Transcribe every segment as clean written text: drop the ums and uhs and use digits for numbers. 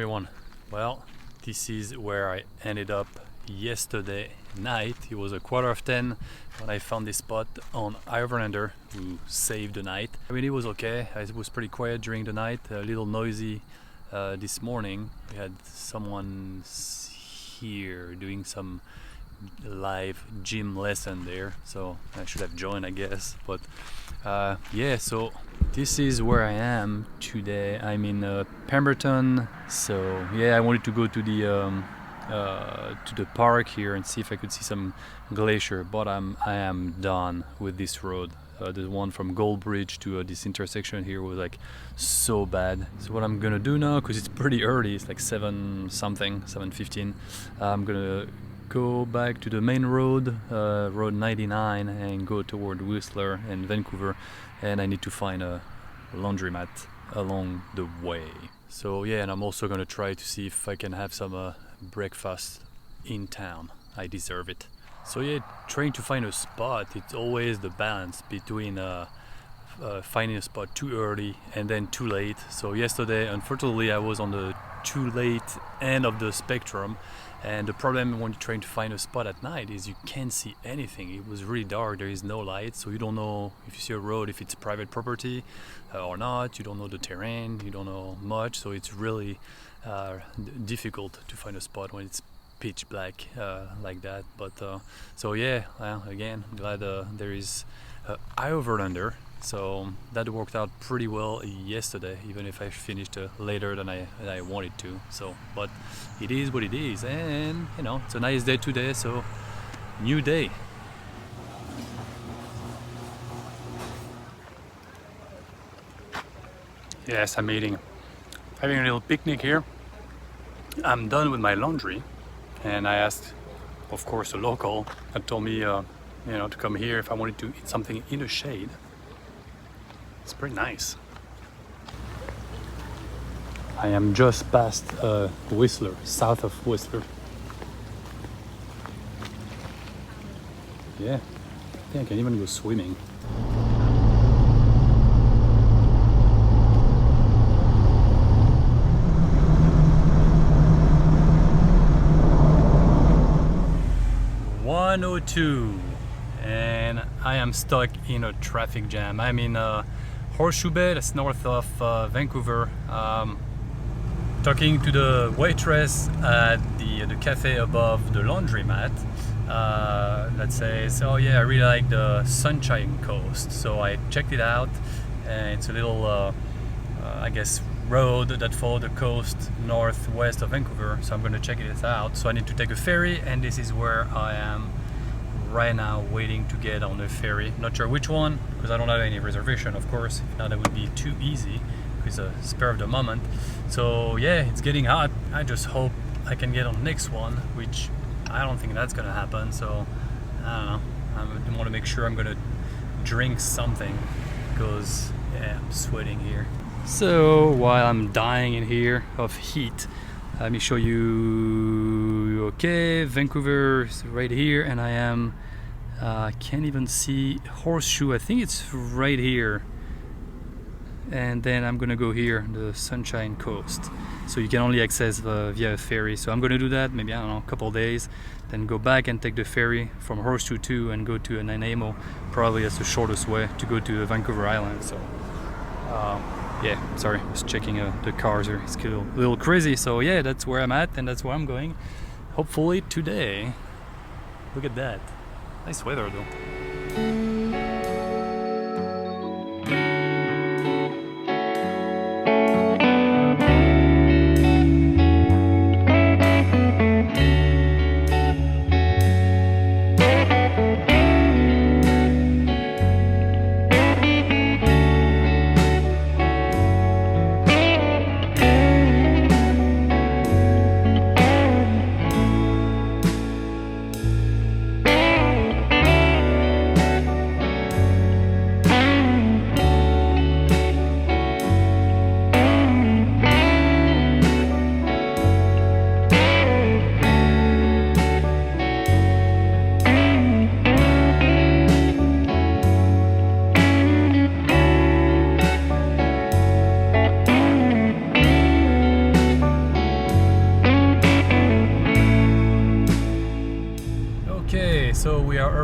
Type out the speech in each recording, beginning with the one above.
everyone. Well, this is where I ended up yesterday night. It was 10:15 when I found this spot on Overlander who saved the night. I mean, it was okay. It was pretty quiet during the night, a little noisy this morning. We had someone here doing some live gym lesson there, so I should have joined, I guess. But yeah, so this is where I am today. I'm in Pemberton. So yeah, I wanted to go to the park here and see if I could see some glacier, but I am done with this road. The one from Gold Bridge to this intersection here was like so bad. So what I'm gonna do now, because it's pretty early, it's like 7:15, I'm gonna go back to the main road, road 99, and go toward Whistler and Vancouver, and I need to find a laundromat along the way. So yeah, and I'm also gonna try to see if I can have some breakfast in town. I deserve it. So yeah, trying to find a spot, it's always the balance between finding a spot too early and then too late. So yesterday, unfortunately, I was on the too late end of the spectrum, and the problem when you're trying to find a spot at night is you can't see anything. It was really dark, there is no light, so you don't know if you see a road, if it's private property or not. You don't know the terrain, you don't know much, so it's really difficult to find a spot when it's pitch black like that. But so yeah, well, again, glad there is Overlander. So that worked out pretty well yesterday, even if I finished later than I wanted to. So, but it is what it is, and you know, it's a nice day today. So, new day. Yes, I'm having a little picnic here. I'm done with my laundry, and I asked, of course, a local that told me, to come here if I wanted to eat something in the shade. It's pretty nice. I am just past Whistler, south of Whistler. Yeah, I think I can even go swimming. .102, and I am stuck in a traffic jam. I'm in Horseshoe Bay, that's north of Vancouver. Talking to the waitress at the cafe above the laundromat that says, oh yeah, I really like the Sunshine Coast. So I checked it out, and it's a little I guess road that follows the coast northwest of Vancouver, so I'm going to check it out. So I need to take a ferry, and this is where I am right now, waiting to get on the ferry. Not sure which one, because I don't have any reservation, of course. If not, that would be too easy, because a spur of the moment. So yeah, it's getting hot. I just hope I can get on the next one, which I don't think that's gonna happen. So I don't know, I want to make sure I'm gonna drink something, because yeah, I'm sweating here. So while I'm dying in here of heat, let me show you. Okay, Vancouver is right here, and I am can't even see Horseshoe. I think it's right here, and then I'm gonna go here, the Sunshine Coast. So you can only access via a ferry. So I'm gonna do that. Maybe, I don't know, a couple of days, then go back and take the ferry from Horseshoe 2 and go to Nanaimo. Probably that's the shortest way to go to Vancouver Island. So. Yeah, sorry, I was checking the cars here. It's a little crazy. So yeah, that's where I'm at, and that's where I'm going. Hopefully today. Look at that. Nice weather though.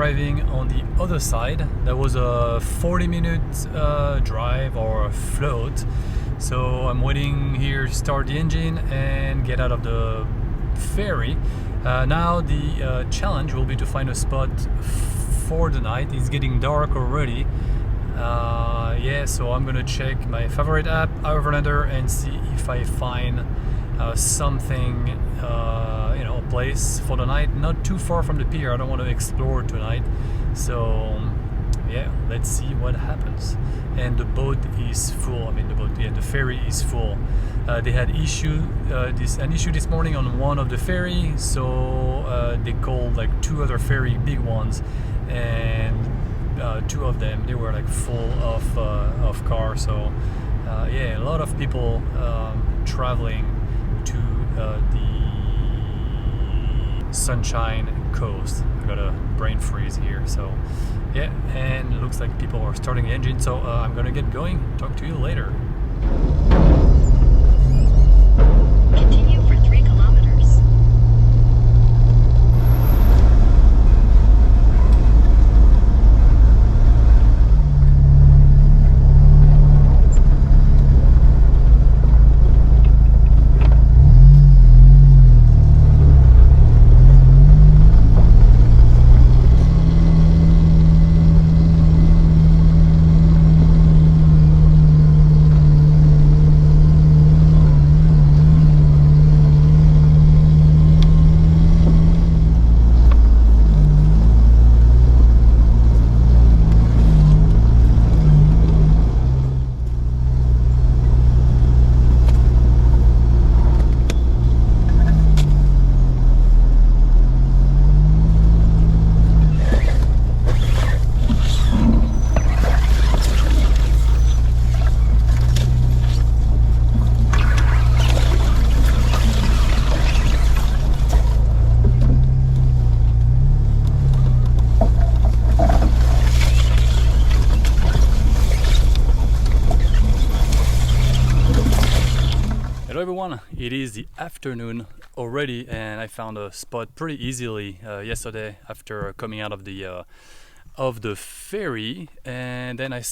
arriving on the other side. That was a 40-minute drive or float. So I'm waiting here to start the engine and get out of the ferry. Now the challenge will be to find a spot for the night. It's getting dark already. Yeah, so I'm gonna check my favorite app, Overlander, and see if I find something, you know, a place for the night, not too far from the pier. I don't want to explore tonight, so yeah, let's see what happens. And the boat is full. I mean, the ferry is full. They had an issue this morning on one of the ferry, so they called like two other ferry, big ones, and two of them, they were like full of cars. So yeah, a lot of people traveling to the Sunshine Coast. I got a brain freeze here, so yeah, and it looks like people are starting the engine, so I'm gonna get going. Talk to you later. Continue for 3 kilometers. Hello everyone, it is the afternoon already, and I found a spot pretty easily yesterday after coming out of the ferry, and then I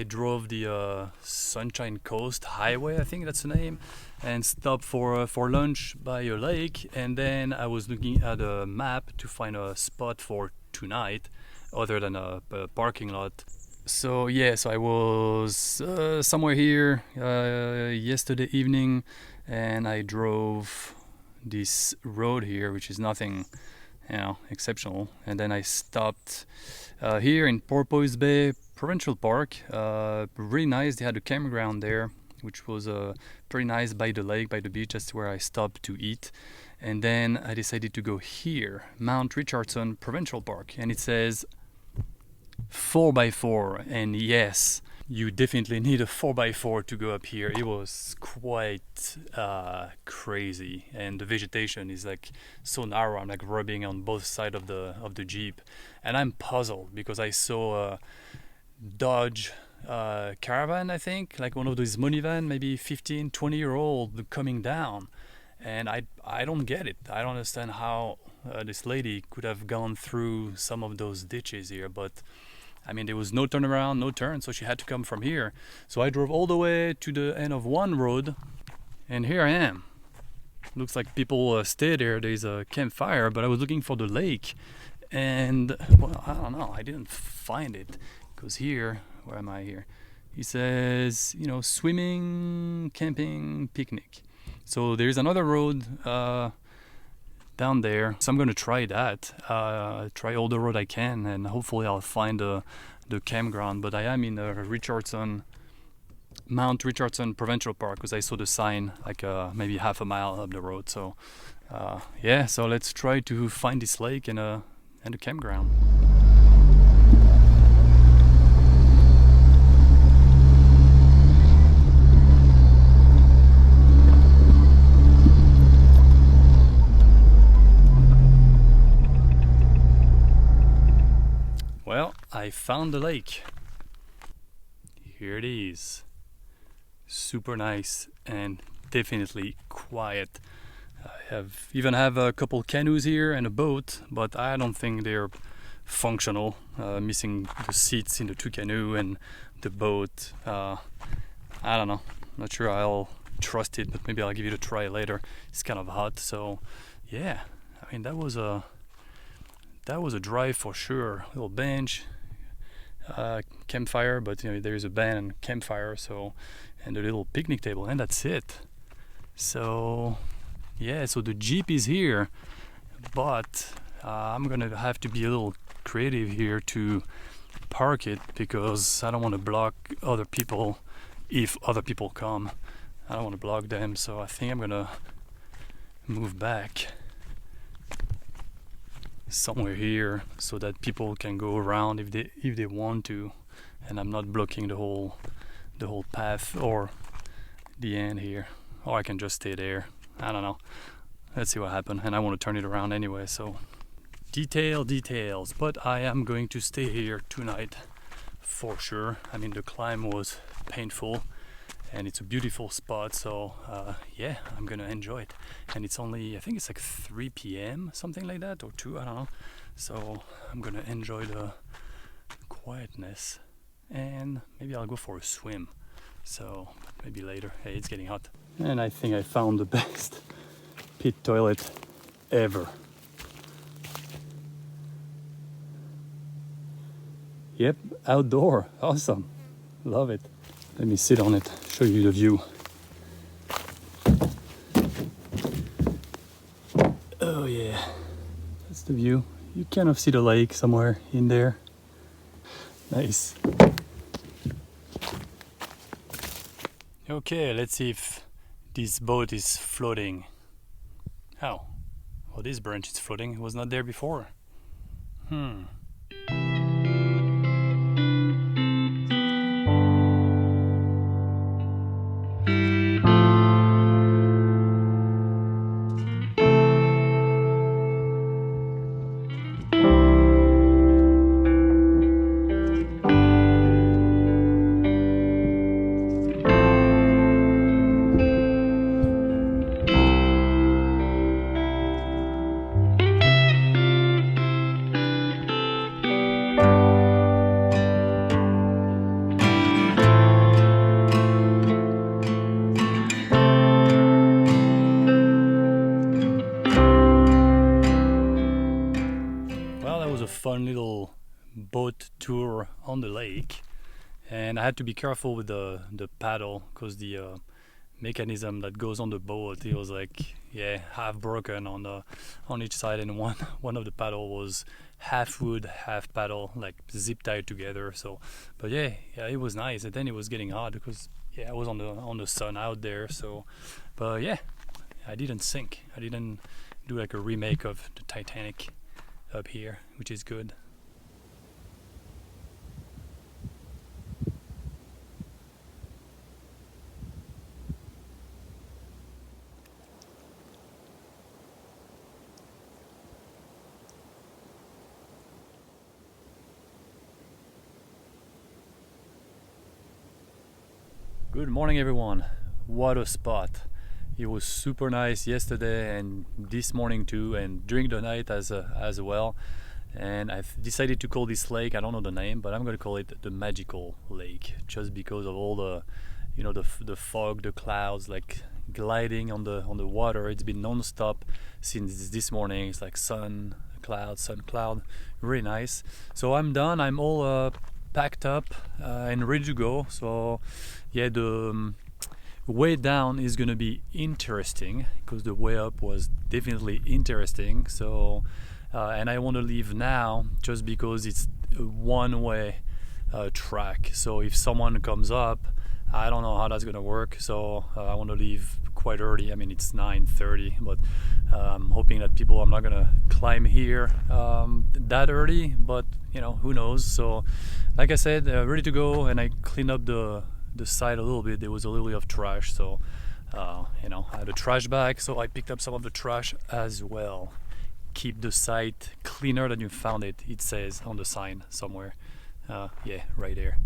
drove the Sunshine Coast Highway, I think that's the name, and stopped for lunch by a lake, and then I was looking at a map to find a spot for tonight other than a parking lot. So yeah, so I was somewhere here yesterday evening, and I drove this road here, which is nothing, you know, exceptional. And then I stopped here in Porpoise Bay Provincial Park. Really nice. They had a campground there, which was pretty nice by the lake, by the beach. That's where I stopped to eat. And then I decided to go here, Mount Richardson Provincial Park, and it says 4x4, and yes, you definitely need a 4x4 to go up here. It was quite crazy, and the vegetation is like so narrow. I'm like rubbing on both sides of the Jeep, and I'm puzzled because I saw a Dodge Caravan, I think, like one of those money van, maybe 15-20-year-old coming down, and I don't get it. I don't understand how this lady could have gone through some of those ditches here, but I mean, there was no turnaround, no turn, so she had to come from here. So I drove all the way to the end of one road, and here I am. Looks like people stay there. There's a campfire, but I was looking for the lake, and well, I don't know, I didn't find it, because here, where am I here? He says, you know, swimming, camping, picnic. So there's another road down there, so I'm gonna try that, try all the road I can, and hopefully I'll find the campground. But I am in Mount Richardson Provincial Park, because I saw the sign like maybe half a mile up the road. So yeah, so let's try to find this lake and a campground. Well, I found the lake. Here it is. Super nice and definitely quiet. I even have a couple canoes here and a boat, but I don't think they're functional, missing the seats in the two canoe and the boat. I don't know, not sure I'll trust it, but maybe I'll give it a try later. It's kind of hot, so yeah, I mean that was a drive for sure. Little bench, campfire, but you know there is a band and campfire, so, and a little picnic table, and that's it. So yeah, so the Jeep is here, but I'm gonna have to be a little creative here to park it, because I don't want to block other people if other people come. I don't want to block them, so I think I'm gonna move back somewhere here so that people can go around if they want to, and I'm not blocking the whole path or the end here, or I can just stay there. I don't know, let's see what happens. And I want to turn it around anyway, so details, but I am going to stay here tonight for sure. I mean the climb was painful and it's a beautiful spot, so yeah, I'm gonna enjoy it. And it's only, I think it's like 3 p.m. something like that, or 2, I don't know, so I'm gonna enjoy the quietness, and maybe I'll go for a swim, so maybe later. Hey, it's getting hot. And I think I found the best pit toilet ever. Yep, outdoor, awesome, love it. Let me sit on it, show you the view. Oh yeah, that's the view. You kind of see the lake somewhere in there. Nice. Okay, let's see if this boat is floating. Oh, well, this branch is floating. It was not there before. Fun little boat tour on the lake, and I had to be careful with the paddle, because the mechanism that goes on the boat, it was like, yeah, half broken on each side, and one of the paddle was half wood, half paddle, like zip tied together. So, but yeah, it was nice. And then it was getting hot because I was on the sun out there. So, but yeah, I didn't sink. I didn't do like a remake of the Titanic up here, which is good. Good morning, everyone. What a spot. It was super nice yesterday and this morning too, and during the night as well. And I've decided to call this lake, I don't know the name, but I'm going to call it the Magical Lake, just because of all the, you know, the fog, the clouds, like gliding on the water. It's been non-stop since this morning. It's like sun, cloud, really nice. So I'm done. I'm all packed up and ready to go. So yeah, the way down is gonna be interesting because the way up was definitely interesting. So and I want to leave now just because it's a one-way track. So if someone comes up, I don't know how that's gonna work. So I want to leave quite early. I mean, it's 9:30, but I'm hoping that I'm not gonna climb here that early, but you know, who knows. So like I said, ready to go, and I cleaned up the side a little bit. There was a little bit of trash, so you know, I had a trash bag, so I picked up some of the trash as well. Keep the site cleaner than you found it, it says on the sign somewhere. Yeah, right there,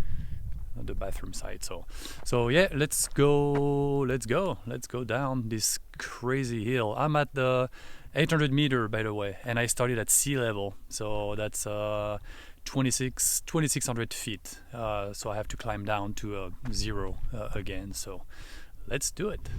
the bathroom side. So yeah, let's go down this crazy hill. I'm at the 800 meter, by the way, and I started at sea level, so that's 2600 feet. So I have to climb down to zero again. So let's do it.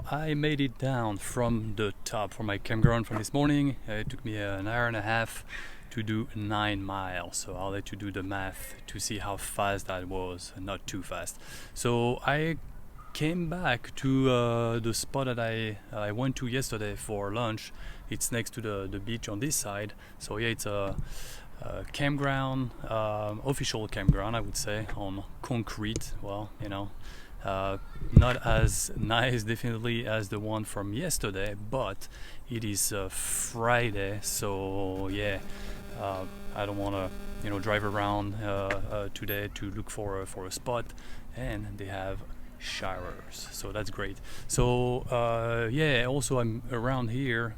I made it down from the top from my campground from this morning. It took me an hour and a half to do 9 miles, so I'll let you do the math to see how fast that was. Not too fast. So I came back to the spot that I went to yesterday for lunch. It's next to the beach on this side, so yeah, it's a campground, official campground I would say, on concrete. Well, you know, not as nice definitely as the one from yesterday, but it is Friday, so yeah, I don't want to drive around today to look for a spot, and they have showers, so that's great. So yeah, also I'm around here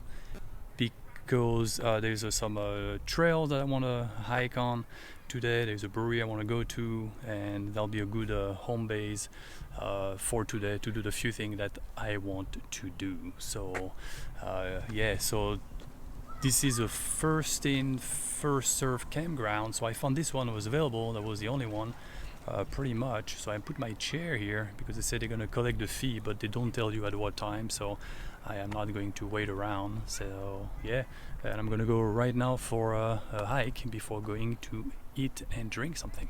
because there's some trails that I want to hike on today. There's a brewery I want to go to, and that'll be a good home base for today to do the few things that I want to do. So yeah, so this is a first in first serve campground, so I found this one was available. That was the only one pretty much. So I put my chair here because they said they're going to collect the fee, but they don't tell you at what time, so I am not going to wait around. So yeah, and I'm going to go right now for a hike before going to eat and drink something.